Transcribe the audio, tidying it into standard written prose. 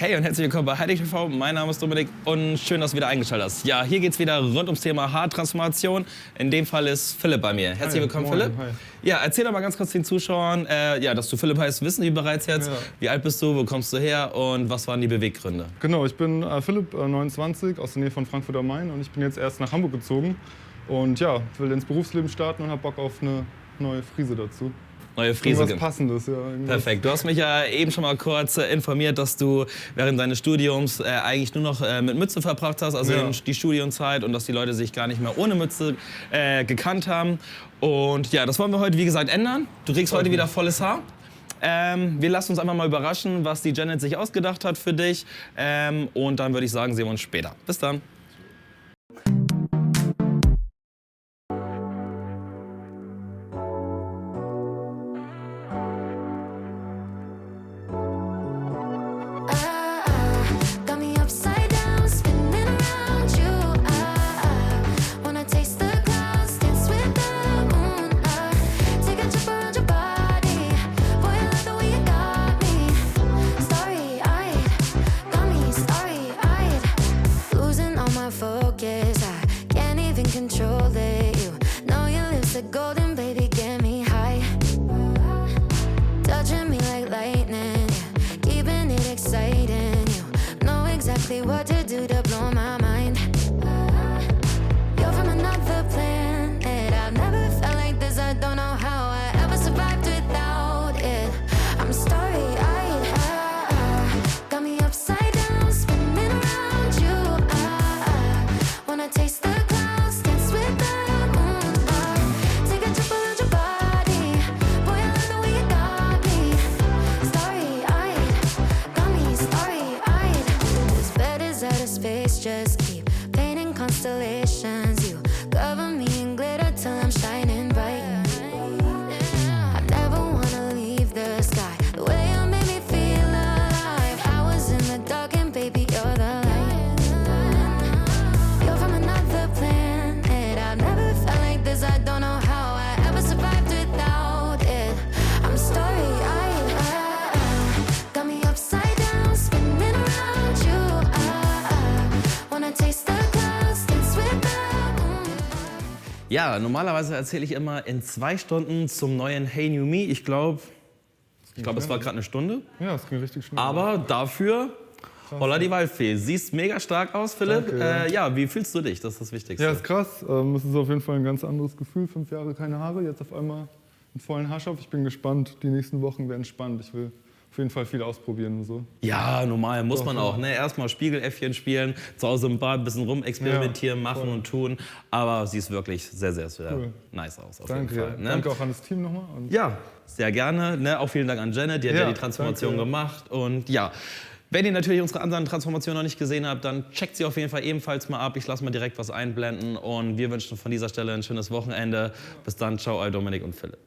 Hey und herzlich willkommen bei Heilig TV. Mein Name ist Dominik und schön, dass du wieder eingeschaltet hast. Ja, hier geht es wieder rund ums Thema Haartransformation. In dem Fall ist Philipp bei mir. Herzlich willkommen, moin, Philipp. hi. Ja, erzähl doch mal ganz kurz den Zuschauern, dass du Philipp heißt, wissen die bereits jetzt. Ja. Wie alt bist du, wo kommst du her und was waren die Beweggründe? Genau, ich bin Philipp, 29, aus der Nähe von Frankfurt am Main und ich bin jetzt erst nach Hamburg gezogen und ja, will ins Berufsleben starten und habe Bock auf eine neue Frise dazu. Neue Frise. Irgendwas Passendes, ja. Perfekt. Du hast mich ja eben schon mal kurz informiert, dass du während deines Studiums eigentlich nur noch mit Mütze verbracht hast, also Ja. die Studienzeit, und dass die Leute sich gar nicht mehr ohne Mütze gekannt haben. Und ja, das wollen wir heute, wie gesagt, ändern. Du kriegst heute wieder volles Haar. Wir lassen uns einfach mal überraschen, was die Janet sich ausgedacht hat für dich. Und dann würde ich sagen, sehen wir uns später. Bis dann. Got me upside down, spinning around you. Wanna taste the clouds, dance with the moon. Take a trip around your body. Boy, I love the way you got me. Starry-eyed, got me starry-eyed. Losing all my focus, I can't even control it. You know your lips are golden, baby, get me high. Touching me like lightning, yeah, keeping it exciting. You know exactly what to do to blow my mind. You're from another planet. I've never felt like this. I don't know how I ever survived without it. I'm starry-eyed. Got me upside down, spinning around you. Wanna taste the clouds, dance with the moon. Take a trip around your body. Boy, I love the way you got me. Starry-eyed, got me starry-eyed. This bed is out of space, just keep painting constellations. You cover me in glitter till I'm shining bright. I never wanna leave the sky. The way you made me feel alive. I was in the dark and baby, you're the light. You're from another planet. I've never felt like this. I don't know how I ever survived without it. I'm starry-eyed. Got me upside down, spinning around you. Wanna taste the clouds, dance with the moon. Ja, normalerweise erzähle ich immer in 2 Stunden zum neuen Hey New Me. Ich glaube, es war gerade eine Stunde. Ja, es ging richtig schnell. Aber dafür, holla die Waldfee. Siehst mega stark aus, Philipp. Danke, Ja, wie fühlst du dich? Das ist das Wichtigste. Ja, ist krass. Es ist auf jeden Fall ein ganz anderes Gefühl. 5 Jahre keine Haare, jetzt auf einmal einen vollen Haarschopf. Ich bin gespannt. Die nächsten Wochen werden spannend. Ich will auf jeden Fall viel ausprobieren und so. Ja, normal muss man Doch, auch. Ne? Erstmal Spiegeläffchen spielen, zu Hause im Bad ein bisschen rumexperimentieren, Ja, machen voll. und tun. Aber sie ist wirklich sehr, sehr, sehr Cool. nice aus. Auf Danke. jeden Fall. Ne? Danke auch an das Team nochmal. Und Ja, sehr gerne. Ne? Auch vielen Dank an Janet, die hat ja Ja, die Transformation danke. gemacht. Und ja, wenn ihr natürlich unsere anderen Transformationen noch nicht gesehen habt, dann checkt sie auf jeden Fall ebenfalls mal ab. Ich lasse mal direkt was einblenden. Und wir wünschen von dieser Stelle ein schönes Wochenende. Bis dann, ciao, euer Dominik und Philipp.